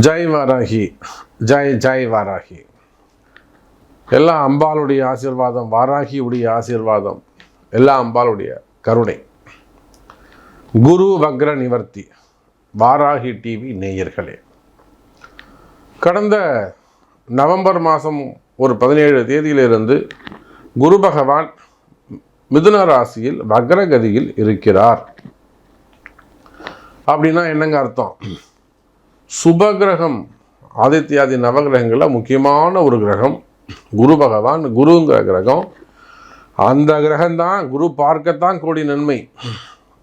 ஜெய் வாராகி, ஜெய் ஜெய் வாராகி. எல்லாம் அம்பாளுடைய ஆசீர்வாதம், வாராகியுடைய ஆசீர்வாதம், எல்லாம் அம்பாளுடைய கருணை. குரு வக்ர நிவர்த்தி வாராகி டிவி நேயர்களே, கடந்த நவம்பர் மாதம் ஒரு 17 தேதியிலிருந்து குரு பகவான் மிதுன ராசியில் வக்ரகதியில் இருக்கிறார். அப்படின்னா என்னங்க அர்த்தம்? சுபகிரகம், ஆதித்யாதி நவகிரகங்களில் முக்கியமான ஒரு கிரகம் குரு பகவான். குருங்கிற கிரகம், அந்த கிரகம்தான் குரு பார்க்கத்தான் கோடி நன்மை.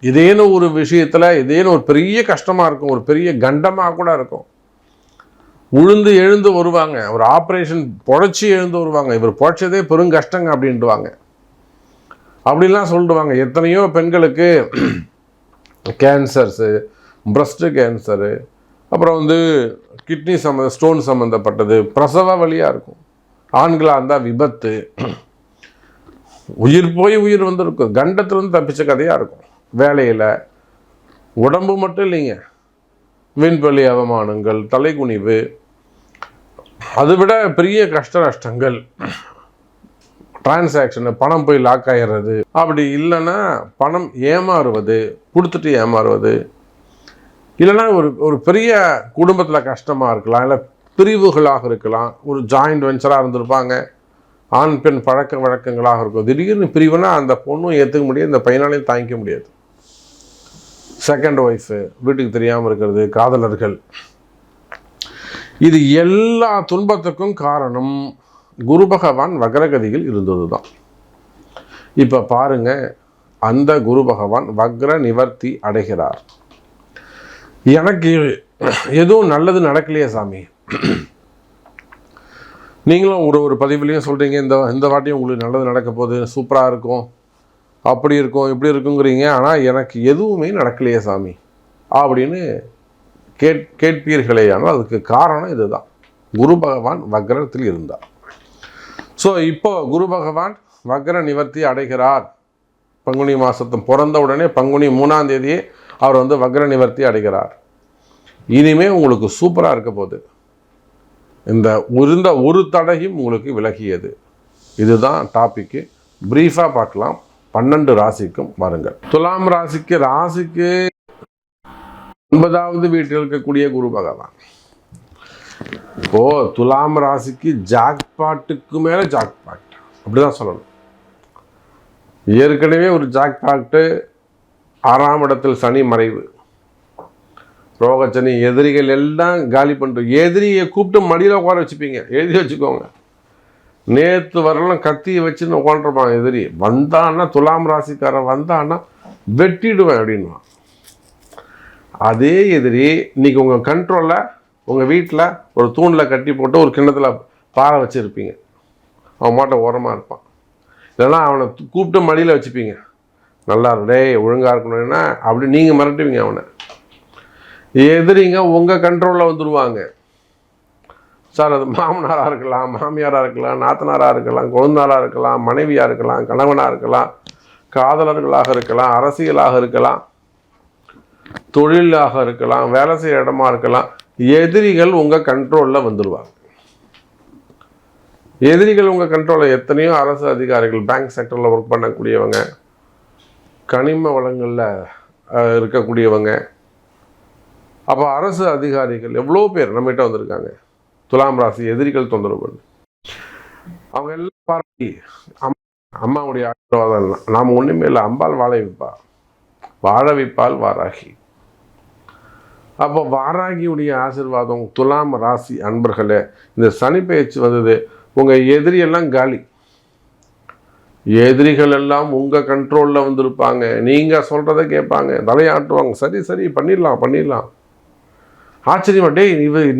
இதேன்னு ஒரு விஷயத்தில் இதேன்னு ஒரு பெரிய கஷ்டமாக இருக்கும், ஒரு பெரிய கண்டமாக கூட இருக்கும். உழுந்து எழுந்து வருவாங்க, ஒரு ஆப்ரேஷன் பொழைச்சி எழுந்து வருவாங்க, இவர் பொழைச்சதே பெரும் கஷ்டங்க அப்படின்ட்டுவாங்க. அப்படின்லாம் சொல்லிடுவாங்க. எத்தனையோ பெண்களுக்கு கேன்சர்ஸு, பிரஸ்ட்டு கேன்சரு, அப்புறம் கிட்னி ஸ்டோன் சம்மந்தப்பட்டது, பிரசவ வழியாக இருக்கும். ஆண்களாக இருந்தால் விபத்து, உயிர் போய் உயிர் இருக்கும். கண்டத்துலேருந்து தப்பிச்ச கதையாக இருக்கும். வேலையில் உடம்பு மட்டும் இல்லைங்க, விண்வெளி அவமானங்கள், தலைகுனிவு, அதை விட பெரிய கஷ்ட நஷ்டங்கள், டிரான்சாக்ஷனு, பணம் போய் லாக் ஆகிடுறது, அப்படி இல்லைன்னா பணம் ஏமாறுவது, கொடுத்துட்டு ஏமாறுவது, இல்லைன்னா ஒரு பெரிய குடும்பத்தில் கஷ்டமாக இருக்கலாம், இல்லை பிரிவுகளாக இருக்கலாம், ஒரு ஜாயிண்ட் வெஞ்சராக இருந்திருப்பாங்க, ஆண் பெண் பழக்க வழக்கங்களாக இருக்கும். திடீர்னு பிரிவுனா அந்த பொண்ணும் ஏற்றுக்க முடியாது, இந்த பையனாலையும் தாங்கிக்க முடியாது. செகண்ட் ஒய்ஃபு, வீட்டுக்கு தெரியாமல் இருக்கிறது, காதலர்கள், இது எல்லா துன்பத்துக்கும் காரணம் குரு பகவான் வக்ரகதியில் இருந்தது தான். இப்போ பாருங்க, அந்த குரு பகவான் வக்ர நிவர்த்தி அடைகிறார். எனக்கு எதுவும் நல்லது நடக்கலையே சாமி. நீங்களும் ஒரு பதிவுலையும் சொல்கிறீங்க, இந்த வாட்டியும் உங்களுக்கு நல்லது நடக்க போகுது, சூப்பராக இருக்கும், அப்படி இருக்கும், இப்படி இருக்குங்கிறீங்க. ஆனால் எனக்கு எதுவுமே நடக்கலையே சாமி அப்படின்னு கேட்பீர்களே. ஆனால் அதுக்கு காரணம் இதுதான், குரு பகவான் வக்ரத்தில் இருந்தார். ஸோ இப்போ குரு பகவான் வக்ர நிவர்த்தி அடைகிறார். பங்குனி மாதத்தை பிறந்த உடனே பங்குனி 3ஆம் தேதியே அவர் வக்ர நிவர்த்தி அடைகிறார். இனிமே உங்களுக்கு சூப்பராக இருக்க போகுது. இந்த இருந்த ஒரு தடையும் உங்களுக்கு விலகியது. இதுதான் டாபிக்கு. பிரீஃபாக பார்க்கலாம். 12 ராசிக்கும் வாருங்கள். துலாம் ராசிக்கு 9வது வீட்டில் இருக்கக்கூடிய குரு பகவான். இப்போ துலாம் ராசிக்கு ஜாக்பாட்டுக்கு மேலே ஜாக்பாட், அப்படிதான் சொல்லணும். ஏற்கனவே ஒரு ஜாக்பாட்டு, 6ஆம் இடத்தில் சனி மறைவு, ரோகச்சனி, எதிரிகள் எல்லாம் காலி பண்ணுறோம். எதிரியை கூப்பிட்டு மடியில் உட்கார வச்சுப்பீங்க, எழுதி வச்சுக்கோங்க. நேற்று வரலாம் கத்தியை வச்சுன்னு உட்காந்துருப்பாங்க. எதிரி வந்தான்னா, துலாம் ராசிக்காரன் வந்தான்னா வெட்டிடுவேன் அப்படின்வான். அதே எதிரி இன்னைக்கு உங்கள் கண்ட்ரோலில், உங்கள் வீட்டில் ஒரு தூணில் கட்டி போட்டு ஒரு கிண்ணத்தில் பாறை வச்சுருப்பீங்க. அவன் மாட்ட ஓரமாக இருப்பான். இல்லைன்னா அவனை கூப்பிட்டு மடியில் வச்சுப்பீங்க. நல்லா டே ஒழுங்காக இருக்கணும்னா அப்படி நீங்கள் மிரட்டுவீங்க அவனை. எதிரிங்க உங்கள் கண்ட்ரோலில் வந்துடுவாங்க. சார், அது மாமனாராக இருக்கலாம், மாமியாராக இருக்கலாம், நாத்தனாராக இருக்கலாம், கொழுந்தாராக இருக்கலாம், மனைவியாக இருக்கலாம், கணவனாக இருக்கலாம், காதலர்களாக இருக்கலாம், அரசியலாக இருக்கலாம், தொழிலாக இருக்கலாம், வேலை செய்கிற இடமா இருக்கலாம். எதிரிகள் உங்கள் கண்ட்ரோலில் வந்துடுவாங்க. எதிரிகள் உங்கள் கண்ட்ரோலில் எத்தனையோ அரசு அதிகாரிகள், பேங்க் செக்டரில் ஒர்க் பண்ணக்கூடியவங்க, கனிம வளங்களில் இருக்கக்கூடியவங்க, அப்போ அரசு அதிகாரிகள் எவ்வளோ பேர் நம்மகிட்ட வந்திருக்காங்க. துலாம் ராசி எதிரிகள் தொந்தரவு பண்ணு, அவங்க எல்லாம் பாராட்டி அம்மாவுடைய ஆசீர்வாதம். நாம் ஒன்றுமே இல்லை, அம்பாள் வாழ வைப்பால் வாராகி. அப்போ வாராகியுடைய ஆசீர்வாதம். துலாம் ராசி அன்பர்களே, இந்த சனி பெயர்ச்சி வந்தது, உங்கள் எதிரியெல்லாம் காலி. எதிரிகள் எல்லாம் உங்கள் கண்ட்ரோலில் வந்திருப்பாங்க. நீங்கள் சொல்கிறத கேட்பாங்க, தலையாட்டுவாங்க. சரி பண்ணிடலாம். ஆச்சரியமா, டே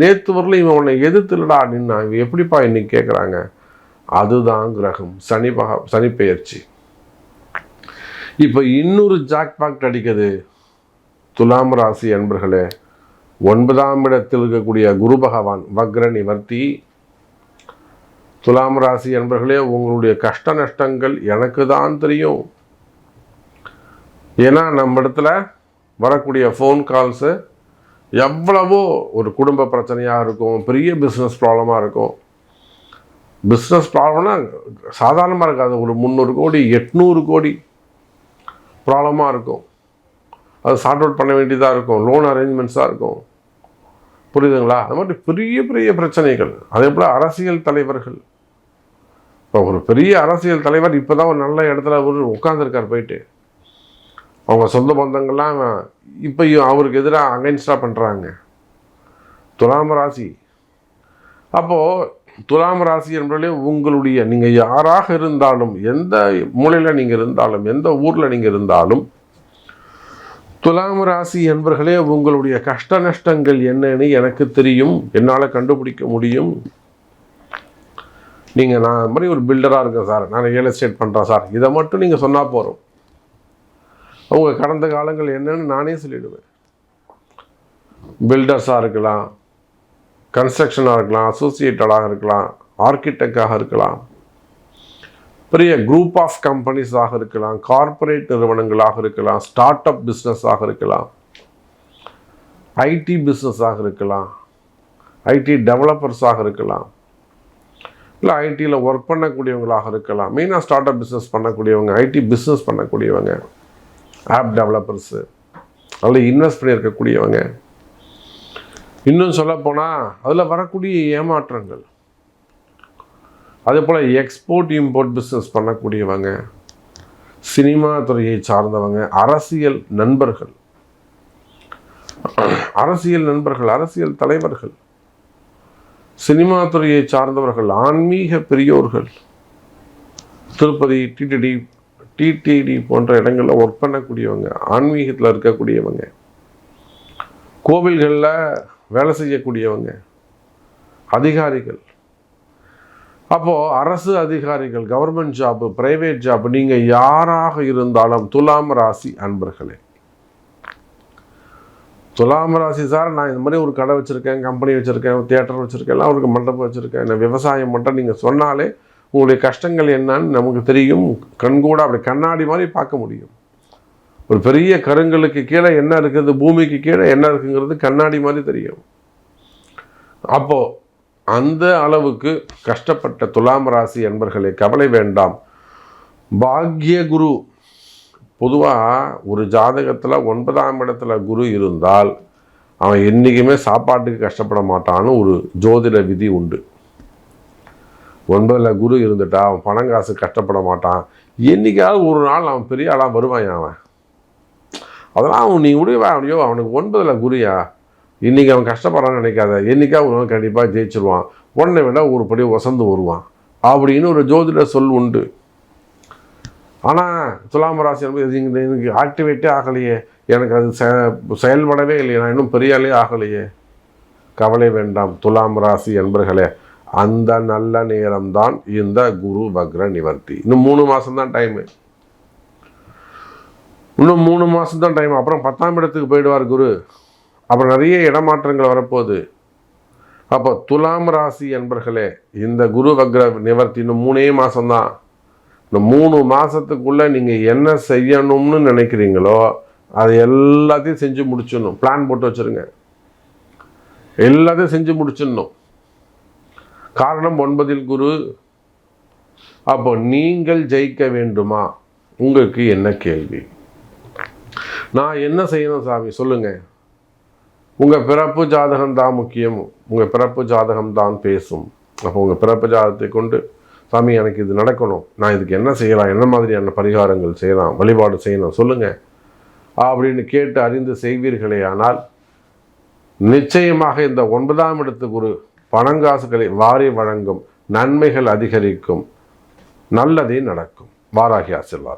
நேற்று வரல இவன் உன்னை எதிர்த்துலடா அப்படின்னா இவன் எப்படிப்பா இன்னைக்கு கேட்குறாங்க. அதுதான் கிரகம், சனி பெயர்ச்சி. இப்போ இன்னொரு ஜாக்பாக்ட் அடிக்குது. துலாம் ராசி அன்பர்களே, 9ஆம் இடத்தில் இருக்கக்கூடிய குரு பகவான் வக்ர நிவர்த்தி. துலாம் ராசி அன்பர்களே, உங்களுடைய கஷ்ட நஷ்டங்கள் எனக்கு தான் தெரியும். ஏன்னா நம்ம இடத்துல வரக்கூடிய ஃபோன் கால்ஸு எவ்வளவோ ஒரு குடும்ப பிரச்சனையாக இருக்கும், பெரிய பிஸ்னஸ் ப்ராப்ளமாக இருக்கும். பிஸ்னஸ் ப்ராப்ளம்னா சாதாரணமாக இருக்காது, ஒரு 300 கோடி 800 கோடி ப்ராப்ளமாக இருக்கும். அது சார்ட் அவுட் பண்ண வேண்டியதாக இருக்கும், லோன் அரேஞ்ச்மெண்ட்ஸாக இருக்கும். புரியுதுங்களா? அது மாதிரி பெரிய பெரிய பிரச்சனைகள். அதே போல் அரசியல் தலைவர்கள், இப்போ ஒரு பெரிய அரசியல் தலைவர் இப்போ தான் ஒரு நல்ல இடத்துல உட்காந்துருக்கார் போயிட்டு, அவங்க சொந்த பந்தங்கள்லாம் இப்போ அவருக்கு எதிராக அகைன்ஸ்டாக பண்ணுறாங்க. துலாம் ராசி. அப்போது துலாம் ராசி என்பதிலே உங்களுடைய, நீங்கள் யாராக இருந்தாலும், எந்த மூலையில் நீங்கள் இருந்தாலும், எந்த ஊரில் நீங்கள் இருந்தாலும், துலாம் ராசி என்பர்களே உங்களுடைய கஷ்ட நஷ்டங்கள் என்னன்னு எனக்கு தெரியும், என்னால் கண்டுபிடிக்க முடியும். நீங்கள் நான் இந்த மாதிரி ஒரு பில்டராக இருக்கேன் சார், நான் ரியல் எஸ்டேட் பண்ணுறேன் சார், இதை மட்டும் நீங்கள் சொன்னால் போகிறோம், அவங்க கடந்த காலங்கள் என்னன்னு நானே சொல்லிவிடுவேன். பில்டர்ஸாக இருக்கலாம், கன்ஸ்ட்ரக்ஷனாக இருக்கலாம், அசோசியேட்டடாக இருக்கலாம், ஆர்கிடெக்டாக இருக்கலாம், பெரிய குரூப் ஆஃப் கம்பெனிஸாக இருக்கலாம், கார்ப்பரேட் நிறுவனங்களாக இருக்கலாம், ஸ்டார்ட் அப் பிஸ்னஸாக இருக்கலாம், ஐடி பிஸ்னஸாக இருக்கலாம், ஐடி டெவலப்பர்ஸாக இருக்கலாம், இல்லை ஐடியில் ஒர்க் பண்ணக்கூடியவங்களாக இருக்கலாம். மெயினாக ஸ்டார்ட் அப் பிஸ்னஸ் பண்ணக்கூடியவங்க, ஐடி பிஸ்னஸ் பண்ணக்கூடியவங்க, ஆப் டெவலப்பர்ஸு, அதில் இன்வெஸ்ட் பண்ணியிருக்கக்கூடியவங்க, இன்னும் சொல்லப்போனால் அதில் வரக்கூடிய ஏமாற்றங்கள், அதே போல் எக்ஸ்போர்ட் இம்போர்ட் பிஸ்னஸ் பண்ணக்கூடியவங்க, சினிமா துறையை சார்ந்தவங்க, அரசியல் நண்பர்கள், அரசியல் தலைவர்கள், சினிமா துறையை சார்ந்தவர்கள், ஆன்மீக பெரியோர்கள், திருப்பதி டிடிடி போன்ற இடங்களில் ஒர்க் பண்ணக்கூடியவங்க, ஆன்மீகத்தில் இருக்கக்கூடியவங்க, கோவில்களில் வேலை செய்யக்கூடியவங்க, அதிகாரிகள். அப்போது அரசு அதிகாரிகள், கவர்மெண்ட் ஜாப்பு, பிரைவேட் ஜாப், நீங்கள் யாராக இருந்தாலும் துலாம் ராசி அன்பர்களே, துலாம் ராசி சார் நான் இந்த மாதிரி ஒரு கடை வச்சுருக்கேன், கம்பெனி வச்சுருக்கேன், தியேட்டர் வச்சுருக்கேன், எல்லாம் அவருக்கு மண்டபம் வச்சுருக்கேன், நான் விவசாயம் மட்டும் நீங்கள் சொன்னாலே உங்களுடைய கஷ்டங்கள் என்னன்னு நமக்கு தெரியும். கண்கூட அப்படி கண்ணாடி மாதிரி பார்க்க முடியும். ஒரு பெரிய கருங்கலுக்கு கீழே என்ன இருக்குது, பூமிக்கு கீழே என்ன இருக்குங்கிறது கண்ணாடி மாதிரி தெரியும். அப்போது அந்த அளவுக்கு கஷ்டப்பட்ட துலாம் ராசி என்பர்களே கவலை வேண்டாம். பாக்ய குரு, பொதுவாக ஒரு ஜாதகத்தில் 9ஆம் இடத்துல குரு இருந்தால் அவன் என்றைக்குமே சாப்பாட்டுக்கு கஷ்டப்பட மாட்டான்னு ஒரு ஜோதிட விதி உண்டு. 9ல் குரு இருந்துட்டா அவன் பணங்காசு கஷ்டப்பட மாட்டான். என்றைக்காவது ஒரு நாள் அவன் பெரிய ஆளாக வருவான். அவன் அதெல்லாம் அவன் நீ முடிவா, அப்படியோ அவனுக்கு 9ல் குருயா, இன்றைக்கி அவன் கஷ்டப்படுறான்னு நினைக்காத, என்றைக்கா ஒரு நாள் கண்டிப்பாக ஜெயிச்சிருவான், உடனே விட ஒரு படி வசந்து வருவான் அப்படின்னு ஒரு ஜோதிட சொல் உண்டு. ஆனால் துலாம் ராசி எனக்கு ஆக்டிவேட்டே ஆகலையே, எனக்கு அது செயல்படவே இல்லையே, நான் இன்னும் பெரியாலே ஆகலையே. கவலை வேண்டாம் துலாம் ராசி என்பர்களே, அந்த நல்ல நேரம்தான் இந்த குரு வக்ர நிவர்த்தி. இன்னும் 3 மாதம்தான் டைமு, இன்னும் 3 மாதம்தான் டைம். அப்புறம் 10ஆம் இடத்துக்கு போயிடுவார் குரு. அப்புறம் நிறைய இடமாற்றங்கள் வரப்போகுது. அப்போ துலாம் ராசி என்பர்களே, இந்த குரு வக்ர நிவர்த்தி இன்னும் 3 மாதம்தான். இந்த 3 மாதத்துக்குள்ளே நீங்கள் என்ன செய்யணும்னு நினைக்கிறீங்களோ அது எல்லாத்தையும் செஞ்சு முடிச்சிடணும். பிளான் போட்டு வச்சுருங்க, எல்லாத்தையும் செஞ்சு முடிச்சிடணும். காரணம் 9ல் குரு. அப்போ நீங்கள் ஜெயிக்க வேண்டுமா? உங்களுக்கு என்ன கேள்வி? நான் என்ன செய்யணும் சாமி சொல்லுங்கள். உங்கள் பிறப்பு ஜாதகம் தான் முக்கியம், உங்கள் பிறப்பு ஜாதகம் தான் பேசும். அப்போ உங்கள் பிறப்பு ஜாதகத்தை கொண்டு சாமி எனக்கு இது நடக்கணும், நான் இதுக்கு என்ன செய்யலாம், என்ன மாதிரியான பரிகாரங்கள் செய்யலாம், வழிபாடு செய்யணும் சொல்லுங்கள் அப்படின்னு கேட்டு அறிந்து செய்வீர்களே ஆனால் நிச்சயமாக இந்த 9ஆம் இடத்து குரு பணங்காசுகளை வாரி வழங்கும், நன்மைகள் அதிகரிக்கும், நல்லதே நடக்கும். வாராகி ஆசீர்வாதம்.